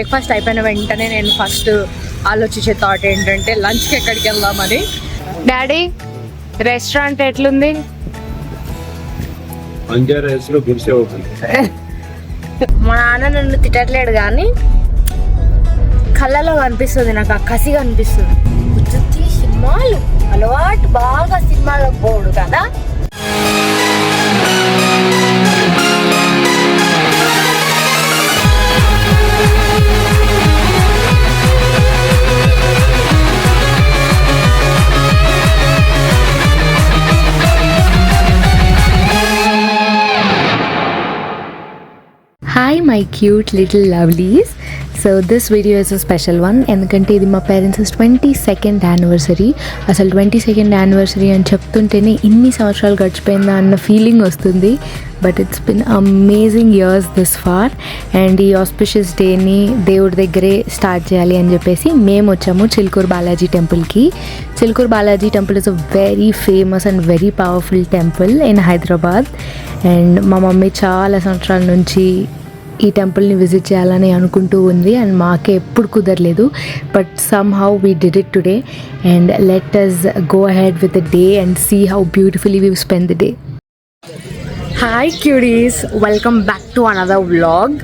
Breakfast అయిపోయిన వెంటనే నేను ఫస్ట్ ఆలోచించే థాట్ ఏంటంటే లంచ్కి ఎక్కడికి వెళ్దామని. డాడీ రెస్టారెంట్ ఎట్లుంది? మా నాన్న నన్ను తిట్టట్లేడు కానీ కళ్ళలో కనిపిస్తుంది, నాకు ఆ కసి కనిపిస్తుంది. సినిమాలు అలవాటు, బాగా సినిమాలకు పోడు కదా. Hi my cute little lovelies. So this video is a special one ఎందుకంటే ఇది మా పేరెంట్స్ 22nd యానివర్సరీ. అసలు 22nd యానివర్సరీ అని చెప్తుంటేనే ఇన్ని సంవత్సరాలు గడిచిపోయిందా అన్న ఫీలింగ్ వస్తుంది. But it's been amazing years this far. And ఈ ఆస్పిషియస్ డేని దేవుడి దగ్గరే స్టార్ట్ చేయాలి అని చెప్పేసి మేము వచ్చాము చిలుకూరు బాలాజీ టెంపుల్కి. Chilkur Balaji temple is a very famous and very powerful temple in Hyderabad. And మా మమ్మీ చాలా సంవత్సరాల నుంచి ఈ టెంపుల్ని విజిట్ చేయాలని అనుకుంటూ ఉంది అండ్ మాకే ఎప్పుడు కుదరలేదు. But somehow we did it today and let us go ahead with the day and see how beautifully we've spent the day. Hi cuties, welcome back to another vlog.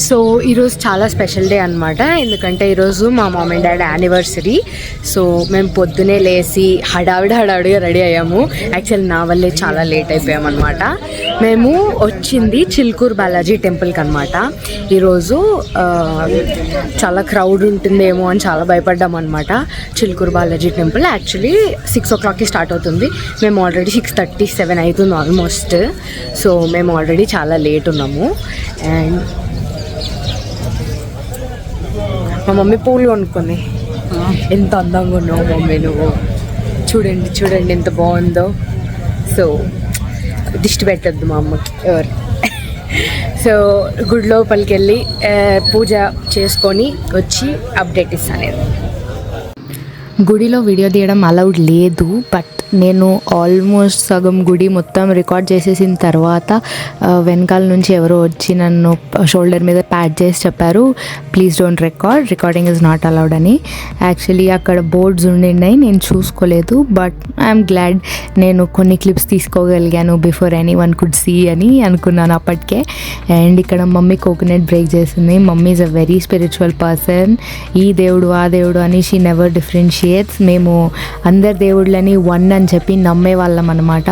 So ఈరోజు చాలా special day అనమాట, ఎందుకంటే ఈరోజు మా mom and daddy anniversary. So మేము పొద్దునే లేచి హడావిడిగా రెడీ అయ్యాము. యాక్చువల్లీ నా వల్లే చాలా లేట్ అయిపోయామన్నమాట. మేము వచ్చింది చిలుకూరు బాలాజీ టెంపుల్కి అనమాట. ఈరోజు చాలా క్రౌడ్ ఉంటుందేమో అని చాలా భయపడ్డాం అనమాట. చిలుకూరు బాలాజీ టెంపుల్ యాక్చువల్లీ 6 o'clockకి స్టార్ట్ అవుతుంది. మేము ఆల్రెడీ 6:37 అవుతుంది ఆల్మోస్ట్. సో మేము ఆల్రెడీ చాలా లేట్ ఉన్నాము. అండ్ మా మమ్మీ పూలు కొనుక్కుంది. ఎంత అందంగా ఉన్నావు మమ్మీ నువ్వు, చూడండి ఎంత బాగుందో. సో దిష్టి పెట్టద్దు మా అమ్మకి ఎవరు. సో గుడి లోపలికి వెళ్ళి పూజ చేసుకొని వచ్చి అప్డేట్ ఇస్తాను. నేను గుడిలో వీడియో తీయడం అలౌడ్ లేదు, బట్ నేను ఆల్మోస్ట్ సగం గుడి మొత్తం రికార్డ్ చేసేసిన తర్వాత వెనకాల నుంచి ఎవరో వచ్చి నన్ను షోల్డర్ మీద ప్యాడ్ చేసి చెప్పారు, please don't recording is not allowed అని. యాక్చువల్లీ అక్కడ బోర్డ్స్ ఉండినాయి, నేను చూసుకోలేదు. బట్ ఐఎమ్ గ్లాడ్ నేను కొన్ని క్లిప్స్ తీసుకోగలిగాను before anyone could see అని అనుకున్నాను అప్పటికే. అండ్ ఇక్కడ మమ్మీ కోకోనట్ బ్రేక్ చేసింది. Mummy is a very spiritual person. ఈ దేవుడు ఆ దేవుడు అని షీ నెవర్ డిఫరెన్షియేట్స్. మేము అందరి దేవుళ్ళని వన్ అని చెప్పి నమ్మే వాళ్ళం అనమాట.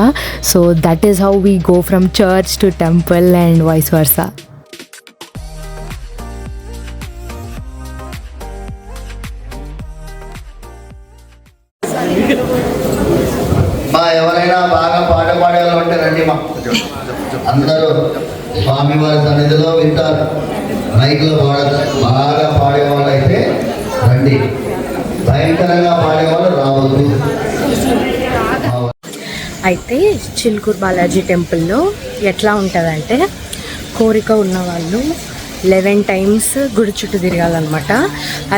So that is how we go from church to temple and vice versa. ఎవరైనా బాగా పాట పాడేవాళ్ళు ఉంటే రండి, మా అందరూ స్వామివారి సన్నిధిలో వింటారు. మైక్లో బాగా పాడేవాళ్ళు అయితే రండి, భయంకరంగా పాడేవాళ్ళు రావద్దు. అయితే చిలుకూరు బాలాజీ టెంపుల్లో ఎట్లా ఉంటుందంటే, కోరిక ఉన్నవాళ్ళు 11 times గుడి చుట్టూ తిరగాలన్నమాట.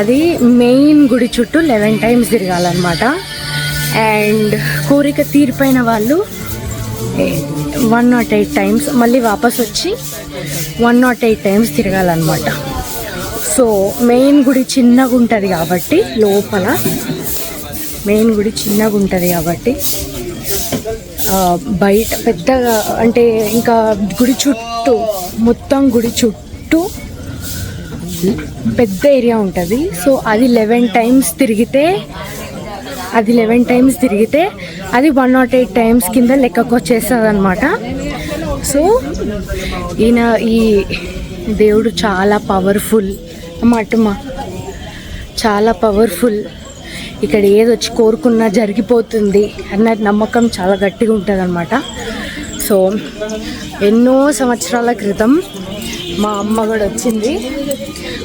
అది మెయిన్ గుడి చుట్టూ 11 times తిరగాలన్నమాట. అండ్ కోరిక తీరిపోయిన వాళ్ళు 108 times మళ్ళీ వాపస్ వచ్చి 108 times తిరగాలన్నమాట. సో మెయిన్ గుడి చిన్నగా ఉంటుంది కాబట్టి, లోపల మెయిన్ గుడి చిన్నగా ఉంటుంది కాబట్టి బయట పెద్దగా అంటే ఇంకా గుడి చుట్టూ మొత్తం గుడి చుట్టూ పెద్ద ఏరియా ఉంటుంది. సో అది 11 times తిరిగితే అది 108 times కింద లెక్కకు వచ్చేస్తుంది అనమాట. సో ఈ దేవుడు చాలా పవర్ఫుల్ అన్నమాట, చాలా పవర్ఫుల్. ఇక్కడ ఏదొచ్చి కోరుకున్నా జరిగిపోతుంది అన్న నమ్మకం చాలా గట్టిగా ఉంటుంది అనమాట. సో ఎన్నో సంవత్సరాల క్రితం మా అమ్మ కూడా వచ్చింది,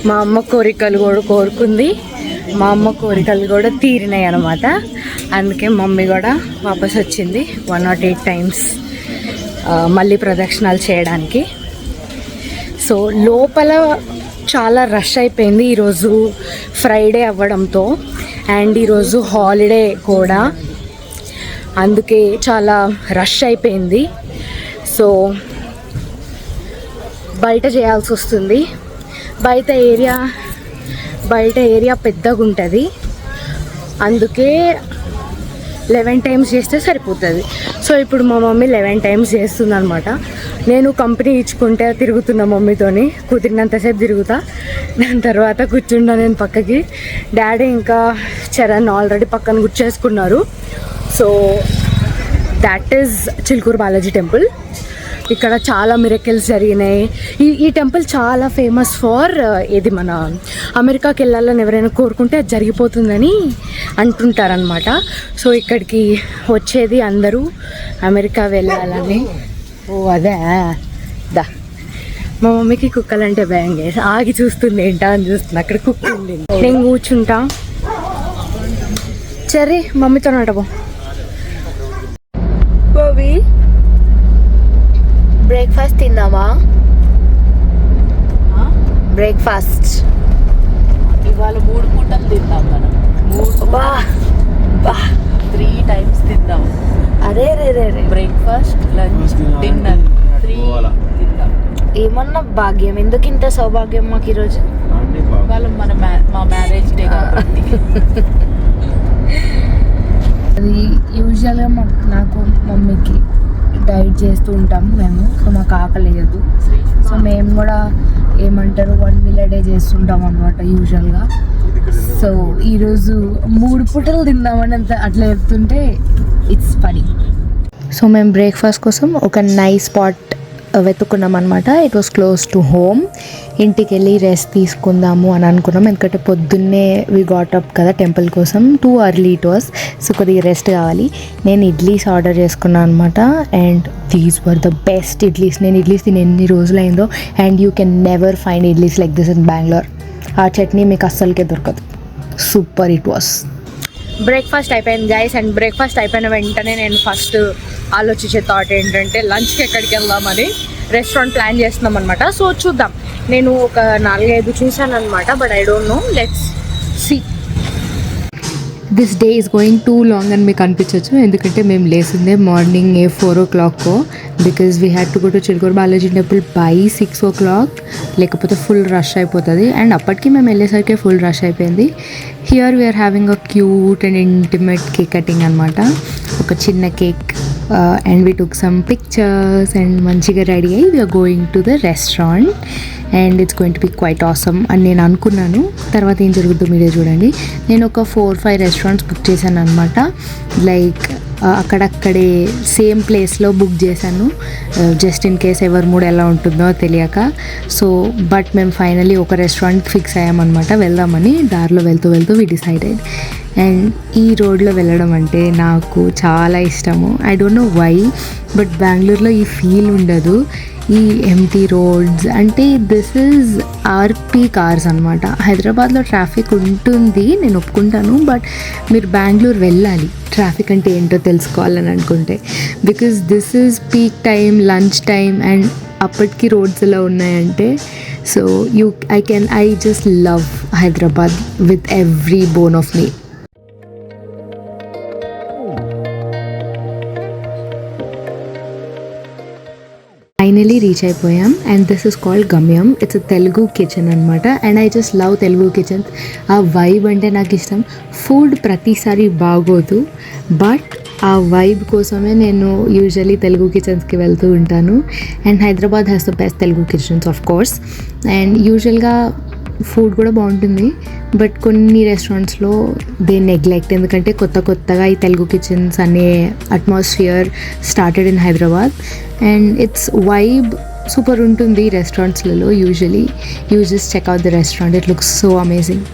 మా అమ్మ కోరికలు కూడా కోరుకుంది, మా అమ్మ కోరికలు కూడా తీరినాయి అనమాట. అందుకే మమ్మీ కూడా వాపస్ వచ్చింది 108 times మళ్ళీ ప్రదక్షిణాలు చేయడానికి. సో లోపల చాలా రష్ అయిపోయింది ఈరోజు ఫ్రైడే అవ్వడంతో, అండ్ ఈరోజు హాలిడే కూడా, అందుకే చాలా రష్ అయిపోయింది. సో బయట చేయాల్సి వస్తుంది. బయట ఏరియా బయట ఏరియా పెద్దగా ఉంటుంది, అందుకే 11 టైమ్స్ చేస్తే సరిపోతుంది. సో ఇప్పుడు మా మమ్మీ 11 టైమ్స్ చేస్తుంది అనమాట. నేను కంపెనీ ఇచ్చుకుంటే తిరుగుతున్నా మమ్మీతోని, కుదిరినంతసేపు తిరుగుతా, దాని తర్వాత కూర్చున్నా నేను పక్కకి. డాడీ ఇంకా చరణ్ ఆల్రెడీ పక్కన కూర్చేసుకున్నారు. So that is Chilkur Balaji temple. ఇక్కడ చాలా మిరకిల్స్ జరిగినాయి. ఈ టెంపుల్ చాలా ఫేమస్ ఫర్ ఇది మన అమెరికాకి వెళ్ళాలని ఎవరైనా కోరుకుంటే అది జరిగిపోతుందని అంటుంటారనమాట. సో ఇక్కడికి వచ్చేది అందరూ అమెరికా వెళ్ళాలని. ఓ అదే దా, మా మమ్మీకి కుక్కలంటే భయం చేసి ఆగి చూస్తుంది ఏంటా అని చూస్తుంది. అక్కడ కుక్క ఉంది, నేను కూర్చుంటా. సరే మమ్మీతో నడబో. బాబీ బ్రేక్ఫాస్ట్ తిందామా? బ్రేక్ఫాస్ట్ ఇవాళ 3 పూటలు తిందాం మనం. 3 టైమ్స్ తిందాం. అరే రే రే రే, బ్రేక్ఫాస్ట్, లంచ్, డిన్నర్ 3 తిందాం. ఏమన్నా భాగ్యం, ఎందుకు ఇంత సౌభాగ్యం మాకు ఈరోజు? ఇవాళ మా మ్యారేజ్ డే కాబట్టి. అది యూజువల్గా నాకు మమ్మీకి డైట్ చేస్తూ ఉంటాం మేము. సో మాకు ఆకలి లేదు. సో మేము కూడా ఏమంటారు 1 meal a day చేస్తుంటాం అనమాట యూజువల్గా. సో ఈరోజు 3 పూటలు తిందామని అట్లా చెప్తుంటే ఇట్స్ ఫనీ. సో మేము బ్రేక్ఫాస్ట్ కోసం ఒక నైస్ స్పాట్ వెతుక్కున్నాం అనమాట. It was close to home. ఇంటికి వెళ్ళి రెస్ట్ తీసుకుందాము అని అనుకున్నాం, ఎందుకంటే పొద్దున్నే వి గాట్ అప్ కదా టెంపుల్ కోసం. Too early it was. So కొద్దిగా రెస్ట్ కావాలి. నేను ఇడ్లీస్ ఆర్డర్ చేసుకున్నాను అనమాట. And these were the best idlis. నేను ఇడ్లీస్ తిని ఎన్ని రోజులైందో. And you can never find idlis like this in Bengaluru. ఆ చట్నీ మీకు అస్సలకే దొరకదు. Super it was. బ్రేక్ఫాస్ట్ అయిపోయింది గైస్. అండ్ బ్రేక్ఫాస్ట్ అయిపోయిన వెంటనే నేను ఫస్ట్ ఆలోచించే థాట్ ఏంటంటే లంచ్కి ఎక్కడికి వెళ్దామని. రెస్టారెంట్ ప్లాన్ చేస్తున్నాం అనమాట. సో చూద్దాం. నేను ఒక 4-5 చూసాను అనమాట, but I don't know, let's see. This day is going too long అని మీకు అనిపించవచ్చు, ఎందుకంటే మేము లేసిందే morning 4 o'clock, because we had to go to Chilkur Balaji temple by 6 o'clock, లేకపోతే ఫుల్ రష్ అయిపోతుంది. అండ్ అప్పటికి మేము వెళ్ళేసరికి ఫుల్ రష్ అయిపోయింది. Here we are having a cute and intimate cake cutting అనమాట. ఒక చిన్న cake. And we took some pictures and మంచిగా రెడీ అయ్యి we are going to the restaurant. And it's going to be quite awesome అని నేను అనుకున్నాను. తర్వాత ఏం జరుగుతుందో మీరే చూడండి. నేను ఒక 4-5 రెస్టారెంట్స్ బుక్ చేశాను అనమాట. లైక్ అక్కడక్కడే సేమ్ ప్లేస్లో బుక్ చేశాను, జస్ట్ ఇన్ కేస్ ఎవరి మూడు ఎలా ఉంటుందో తెలియక. సో బట్ మేము ఫైనలీ ఒక రెస్టారెంట్కి ఫిక్స్ అయ్యామన్నమాట వెళ్దామని. దారిలో వెళ్తూ వి డిసైడెడ్. అండ్ ఈ రోడ్లో వెళ్ళడం అంటే నాకు చాలా ఇష్టము. I don't know why, but బెంగళూరులో ఈ ఫీల్ ఉండదు. ఈ ఎంటీ రోడ్స్ అంటే దిస్ ఈజ్ ఆర్పీ కార్స్ అనమాట. హైదరాబాద్లో ట్రాఫిక్ ఉంటుంది, నేను ఒప్పుకుంటాను, బట్ మీరు బెంగళూరు వెళ్ళాలి ట్రాఫిక్ అంటే ఏంటో తెలుసుకోవాలని అనుకుంటే. Because this is peak time, lunch time, and అప్పటికి రోడ్స్ ఎలా ఉన్నాయంటే. So I just love Hyderabad with every bone of me. Finally reach అయిపోయాం. అండ్ దిస్ ఇస్ కాల్డ్ గమ్యం. ఇట్స్ అ తెలుగు కిచెన్ అనమాట. And I just love Telugu kitchens. ఆ vibe అంటే నాకు ఇష్టం. ఫుడ్ ప్రతిసారి బాగోదు, బట్ ఆ వైబ్ కోసమే నేను యూజువలీ తెలుగు కిచెన్స్కి వెళ్తూ ఉంటాను. And Hyderabad has the best Telugu kitchens of course. And యూజువల్గా ఫుడ్ కూడా బాగుంటుంది, బట్ కొన్ని రెస్టారెంట్స్లో దే నెగ్లెక్ట్, ఎందుకంటే కొత్తగా ఈ తెలుగు కిచెన్స్ అనే atmosphere started in Hyderabad. And it's vibe super ఉంటుంది రెస్టారెంట్స్లలో. Usually you just check out the restaurant, it looks so amazing.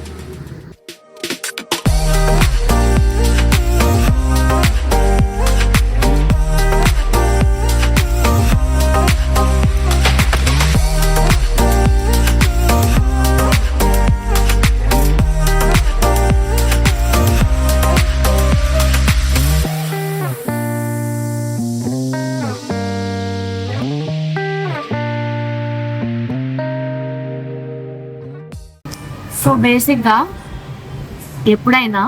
So బేసిక్గా ఎప్పుడైనా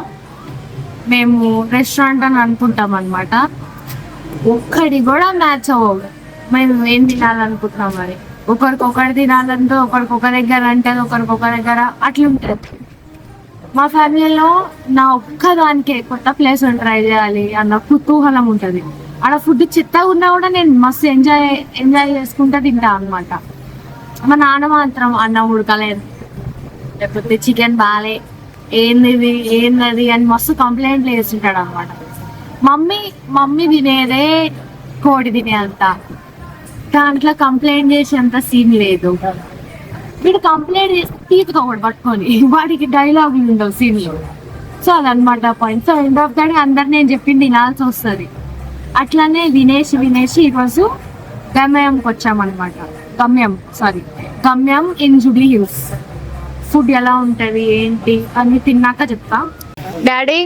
మేము రెస్టారెంట్ అని అనుకుంటాం అనమాట, ఒక్కడి కూడా మ్యాచ్ అవ్వదు. మేము ఏం తినాలనుకుంటున్నాం మరి, ఒకరికొకరు తినాలంటే ఒకరికొక దగ్గర అంటే ఒకరికొక దగ్గర అట్లా ఉంటుంది. మా ఫ్యామిలీలో నా ఒక్కదానికే కొత్త ప్లేస్ ట్రై చేయాలి అన్న కుతూహలం ఉంటుంది. ఆడ ఫుడ్ చిత్తగా ఉన్నా కూడా నేను మస్తు ఎంజాయ్ చేసుకుంటా తింటా అనమాట. మా నాన్న మాత్రం అన్నం ఉడకలేదు, లేకపోతే చికెన్ బాగాలే, ఏంది అని మస్తు కంప్లైంట్లు వేస్తుంటాడు అనమాట. మమ్మీ తినేదే కోడి తినేంత, దాంట్లో కంప్లైంట్ చేసేంత సీన్ లేదు. వీడు కంప్లైంట్ చేసి తీతుగా కూడా పట్టుకొని వాడికి డైలాగులు ఉండవు సీన్లో. సో అదనమాట point. So end of the day అందరు నేను చెప్పింది వినాల్సి వస్తుంది. అట్లానే వినేసి ఈరోజు గమ్యంకి వచ్చామన్నమాట. గమ్యం ఇన్ జూబ్లీ హిల్స్. ఫుడ్ ఎలా ఉంటుంది ఏంటి అని తిన్నాక చెప్తా. డాడీ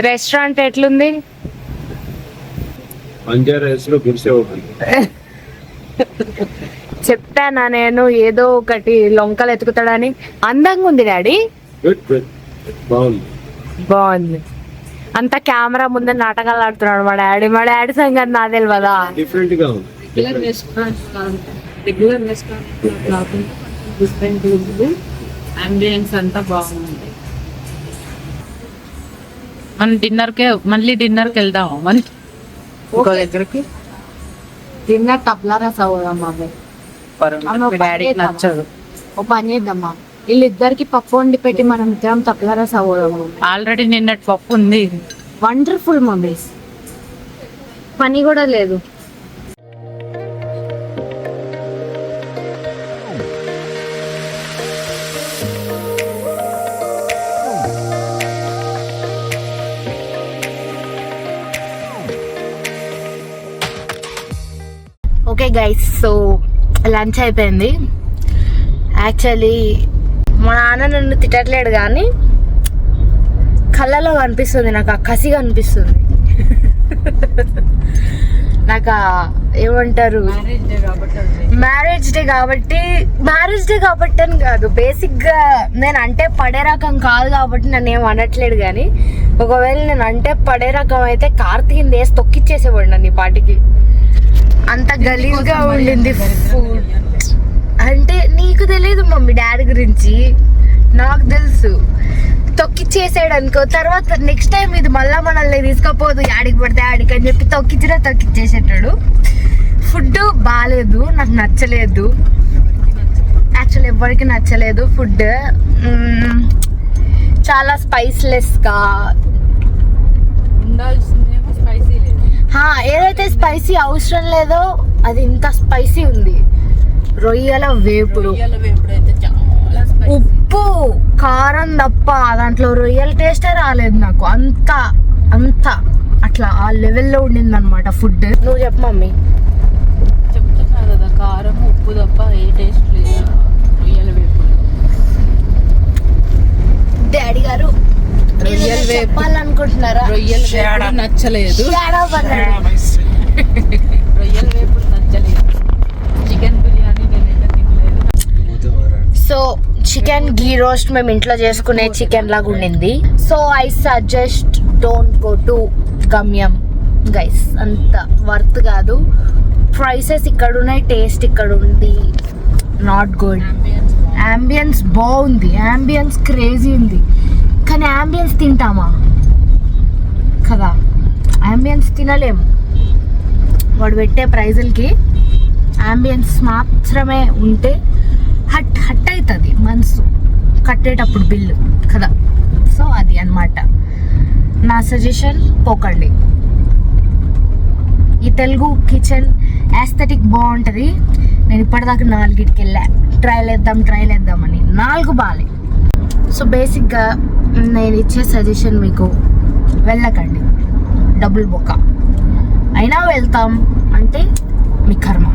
రెస్టారెంట్ ఎట్లుంది? చెప్తానా నేను ఏదో ఒకటి లొంకలు ఎతుకుతాడని. అందంగా ఉంది డాడీ, బాగుంది. అంత కెమెరా ముందే నాటకాలు ఆడుతున్నాడు మా డాడీ సంగతి నా తెలియదా. అంబియన్స్ అంతా బాగుంది. మనం మళ్ళీ డిన్నర్కి వెళ్దాము. మన ఇంకో దగ్గరికి డిన్నర్ తప్లా రసా డాడీకి నచ్చదు. ఓ పని చేద్దామా, వీళ్ళిద్దరికి పప్పు వండి పెట్టి మనం ఇద్దరం తప్లా రసా పోదాము. ఆల్రెడీ నిన్నటి పప్పు ఉంది. వండర్ఫుల్ మమ్మీస్, పని కూడా లేదు. ఓకే గైస్, సో లంచ్ అయిపోయింది. యాక్చువల్లీ మా నాన్న నన్ను తిట్టట్లేడు కానీ కళ్ళలో కనిపిస్తుంది, నాకు ఆ కసిగా అనిపిస్తుంది. నాకు ఏమంటారు, మ్యారేజ్ డే కాబట్టి అని కాదు, బేసిక్గా నేను అంటే పడే రకం కాదు కాబట్టి నన్ను ఏం అనట్లేడు. కానీ ఒకవేళ నేను అంటే పడే రకం అయితే కార్తీక్ వేసి తొక్కిచ్చేసేవాడు నన్ను ఈ పాటికి. అంత గలీజ్గా ఉండింది ఫుడ్. అంటే నీకు తెలియదు మమ్మీ డాడీ గురించి, నాకు తెలుసు. తొక్కిచ్చేసాడు అనుకో, తర్వాత నెక్స్ట్ టైం ఇది మళ్ళా మనల్ని తీసుకపోదు ఆడికి పడితే ఆడికి అని చెప్పి తొక్కిచ్చేసాడు. ఫుడ్ బాగాలేదు, నాకు నచ్చలేదు. యాక్చువల్లీ ఎవరికి నచ్చలేదు ఫుడ్. చాలా స్పైస్లెస్గా ఉండాల్సిందేమో స్పైసీ లేదు. ఏదైతే స్పైసీ అవసరం లేదో అది ఇంత స్పైసీ ఉంది. రొయ్యల వేపుడు, ఉప్పు కారం తప్ప దాంట్లో రొయ్యల టేస్టే రాలేదు నాకు. అంత అట్లా ఆ లెవెల్లో ఉండింది అనమాట ఫుడ్. నువ్వు చెప్పు మమ్మీ. చెప్తున్నా కదా, కారం ఉప్పు తప్ప ఏ టేస్ట్ లేదు రొయ్యల వేపుడు. డాడీ గారు రొయ్యల చెప్పాలనుకుంటున్నారా? రొయ్యల వేపుడు నచ్చలేదు. రొయ్యల వేపుడు నచ్చలేదు. చికెన్ బిర్యానీ నేనైతే తినలేదు. సో చికెన్ గీ రోస్ట్ మేము ఇంట్లో చేసుకునే చికెన్ లాగా ఉండింది. So I suggest don't go to గమ్యం గైస్, అంత వర్త్ కాదు. ప్రైసెస్ ఇక్కడ ఉన్నాయి, టేస్ట్ ఇక్కడ ఉంది, నాట్ గుడ్. అంబియన్స్ బాగుంది, అంబియన్స్ క్రేజీ ఉంది. కానీ అంబియన్స్ తింటామా కదా, అంబియన్స్ తినలేము. వాడు పెట్టే ప్రైజులకి అంబియన్స్ మాత్రమే ఉంటే హట్ అవుతుంది మనసు కట్టేటప్పుడు బిల్లు కదా. సో అది అన్నమాట నా సజెషన్, పోకండి. ఈ తెలుగు కిచెన్ యాస్థెటిక్ బాగుంటుంది. నేను ఇప్పటిదాకా 4కి వెళ్ళా, ట్రైల్ వేద్దామని 4 బాగాలే. సో బేసిక్గా నేను ఇచ్చే సజెషన్ మీకు, వెళ్ళకండి, డబ్బులు బొక్క. అయినా వెళ్తాం అంటే మీ కర్మ,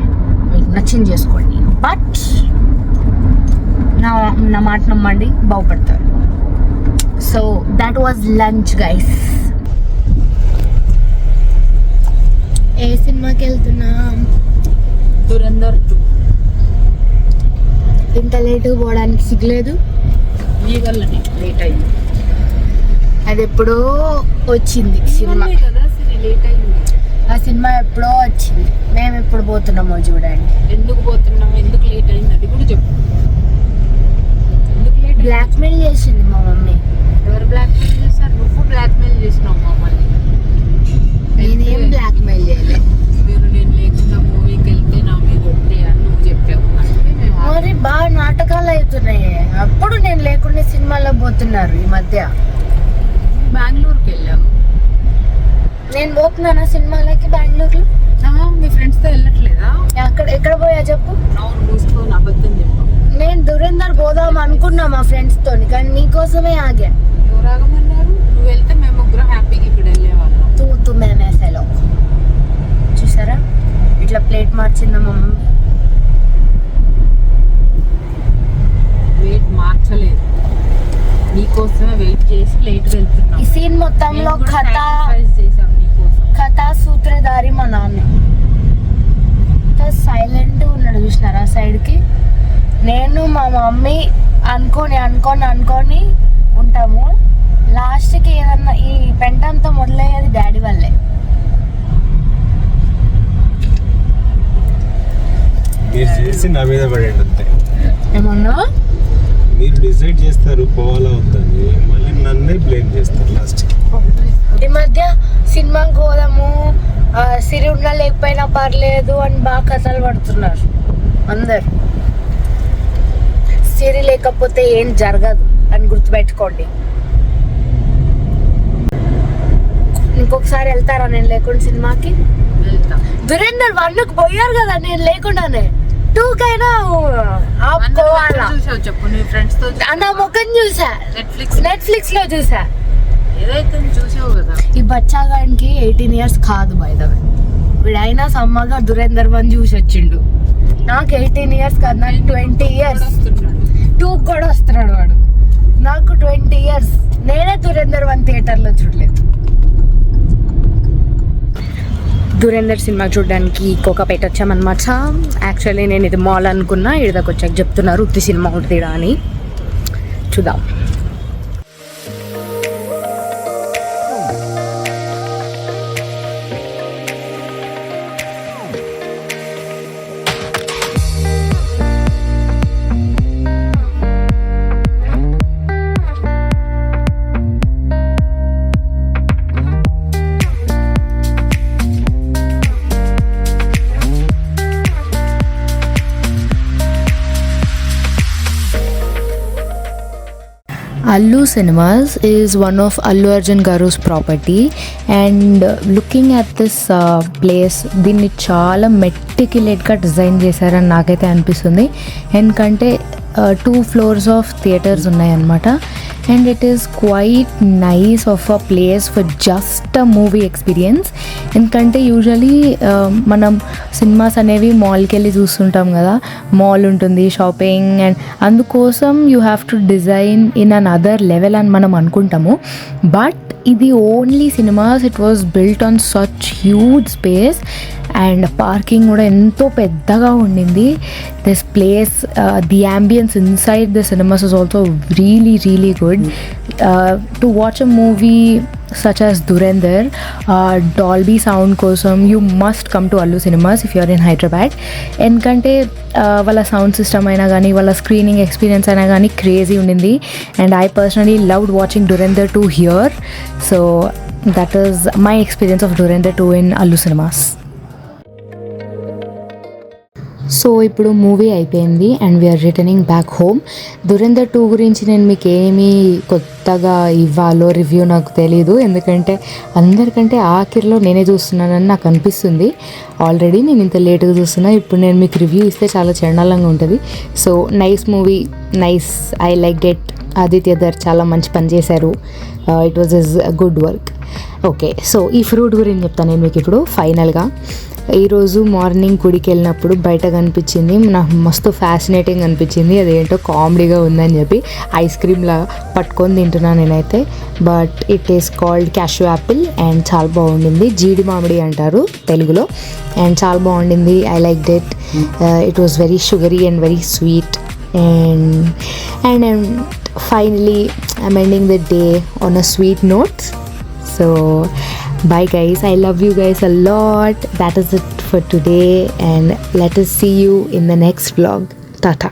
మీకు నచ్చింది చేసుకోండి. బట్ నా మాట నమ్మండి, బాగుపడతారు. So that was lunch guys. ఏ సినిమాకి వెళ్తున్నాం? దురంధర్ 2. ఇంత లేటుగా పోవడానికి సిగ్గులేదు? మీ వల్లనే లేట్ అయింది. అది ఎప్పుడో వచ్చింది సినిమా కదా, లేట్ అయింది. ఆ సినిమా ఎప్పుడో వచ్చింది, మేము ఎప్పుడు పోతున్నామో చూడండి. ఎందుకు పోతున్నాం, ఎందుకు లేట్ అయింది అది కూడా చెప్పు. బ్లాక్మెయిల్ చేసింది మా మమ్మీ. ఎవరు బ్లాక్మెయిల్ చేశారు? నువ్వు బ్లాక్మెయిల్ చేసినావు మమ్మల్ని. నేనేం బ్లాక్మెయిల్ చేయలేదు. మీరు నేను లేకుండా మూవీకి వెళ్తే నా మీద ఒట్టి అని నువ్వు చెప్పావు. అంటే మేము మరి బాగా నాటకాలు అవుతున్నాయి. అప్పుడు నేను లేకుండా సినిమాలో పోతున్నారు ఈ మధ్య. బెంగళూరుకి వెళ్ళావు. నేను పోతున్నానా సినిమాలకి బెంగళూరులో? మీ ఫ్రెండ్స్తో వెళ్ళట్లేదా? ఎక్కడ పోయా చెప్పు. అవును, మూసుకొని అబద్ధం చెప్పావు. నేను దురేందర్ పోదాం అనుకున్నా మా ఫ్రెండ్స్ తోని, కానీ నీకోసమే ఆగా. ఎవరు ఆగమన్నారు? నువ్వు వెళ్తే మేము ముగ్గురం హ్యాపీగా ఇక్కడ వెళ్ళేవాళ్ళం. తూ మేమేసేలో చూసారా ఇట్లా ప్లేట్ మార్చిందా మా మమ్మీ. వెయిట్ మార్చలేదు, నీకోసమే వెయిట్ చేసి లేట్ వెళ్తున్నాం. ఈ సీన్ మొత్తంలో చేసాం నీకోసం. కథా సూత్రధారి మా నాన్న. సైలెంట్ ఉన్నాడు చూసినారా సైడ్కి. నేను మా మమ్మీ అనుకొని ఉంటాము. లాస్ట్కి ఏదన్నా ఈ పెంటంతో మొదలయ్యేది డాడీ వల్లే. మీరు చేసి నా మీద పడండి అంతే. ఏమన్నా మీరు డిసైడ్ చేస్తారు పోవాలా వద్దని, మళ్ళీ నన్నే బ్లేమ్ చేస్తారు లాస్ట్. ఈ మధ్య సినిమాకి పోదాము, సిరి ఉన్నా లేకపోయినా పర్లేదు అని బాగా కథలు పడుతున్నారు అందరు. సిరి లేకపోతే ఏం జరగదు అని గుర్తుపెట్టుకోండి. ఇంకొకసారి వెళ్తారా నేను లేకుండా సినిమాకి? వెళ్తాం. దురేందర్ 1కి పోయారు కదా నేను లేకుండానే. 2కైనా ఆపుకోవాలా? చూసావు చెప్పు, నీ ఫ్రెండ్స్ తో నా ముఖం చూసా, నెట్ఫ్లిక్స్ లో చూసా. ఏదైతే చూసావు కదా. ఈ బచ్చాగానికి 18 years కాదు బై ద వే. వీడైనా సమ్మగా దురేందర్ 1 చూసి వచ్చిండు. నాకు 18 years కాదు, నాకు 20 years. 2 కూడా వస్తున్నాడు వాడు. నాకు 20 years. నేనే దురేందర్ 1 థియేటర్లో చూడలేదు. దురేందర్ సినిమా చూడడానికి కోకాపేట వచ్చామన్నమాట. యాక్చువల్లీ నేను ఇది మాల్ అనుకున్నా, ఇక్కడికి వచ్చాక చెప్తున్నారు ఉత్తి సినిమా ఉంటుందా అని. చూద్దాం. Allu Cinemas is one of Allu Arjun Garu's property, and looking at this place, దీన్ని చాలా మెటిక్యులేట్గా డిజైన్ చేశారని నాకైతే అనిపిస్తుంది. ఎందుకంటే 2 floors ఆఫ్ థియేటర్స్ ఉన్నాయన్నమాట. And it is quite nice of a place for just a movie experience. ఎందుకంటే usually మనం cinemas అనేవి మాల్కి వెళ్ళి చూస్తుంటాం కదా, మాల్ ఉంటుంది, షాపింగ్, అండ్ అందుకోసం you have to design in an other level అని మనం అనుకుంటాము. బట్ ఇది only cinemas. It was built on such huge space and parking కూడా ఎంతో పెద్దగా ఉండింది. This place, the ambience inside the cinemas is also really really good. To watch a movie such as Dhurandhar, Dolby sound kosam you must come to Allu Cinemas if you are in Hyderabad. ఎందుకంటే వాళ్ళ sound system అయినా కానీ వాళ్ళ screening experience అయినా కానీ crazy ఉండింది. And I personally loved watching Dhurandhar 2 here. So that is my experience of Dhurandhar 2 in Allu Cinemas. So ఇప్పుడు movie అయిపోయింది and we are returning back home. Dhurandhar 2 గురించి నేను మీకు ఏమీ కొత్తగా ఇవ్వాలో రివ్యూ నాకు తెలీదు, ఎందుకంటే అందరికంటే ఆఖరిలో నేనే చూస్తున్నానని నాకు అనిపిస్తుంది. ఆల్రెడీ నేను ఇంత లేట్గా చూస్తున్నా, ఇప్పుడు నేను మీకు రివ్యూ ఇస్తే చాలా చండాలంగా ఉంటుంది. So nice movie, nice, I like it. Aditya Dhar చాలా మంచి పని చేశారు. It was is good work. Okay, so ఈ ఫ్రూట్ గురించి చెప్తాను నేను మీకు ఇప్పుడు ఫైనల్గా. ఈరోజు మార్నింగ్ గుడికి వెళ్ళినప్పుడు బయట కనిపించింది, నాకు మస్తు ఫ్యాసినేటింగ్ అనిపించింది. అదేంటో కామెడీగా ఉందని చెప్పి ఐస్ క్రీమ్లా పట్టుకొని తింటున్నాను నేనైతే. But it is called cashew Apple and చాలా బాగుండింది. జీడి మామిడి అంటారు తెలుగులో. అండ్ చాలా బాగుండింది. I like it. It was very sugary and very sweet. And finally I'm ending the day on a sweet note. So bye guys, I love you guys a lot. That is it for today, and let us see you in the next vlog. Tata.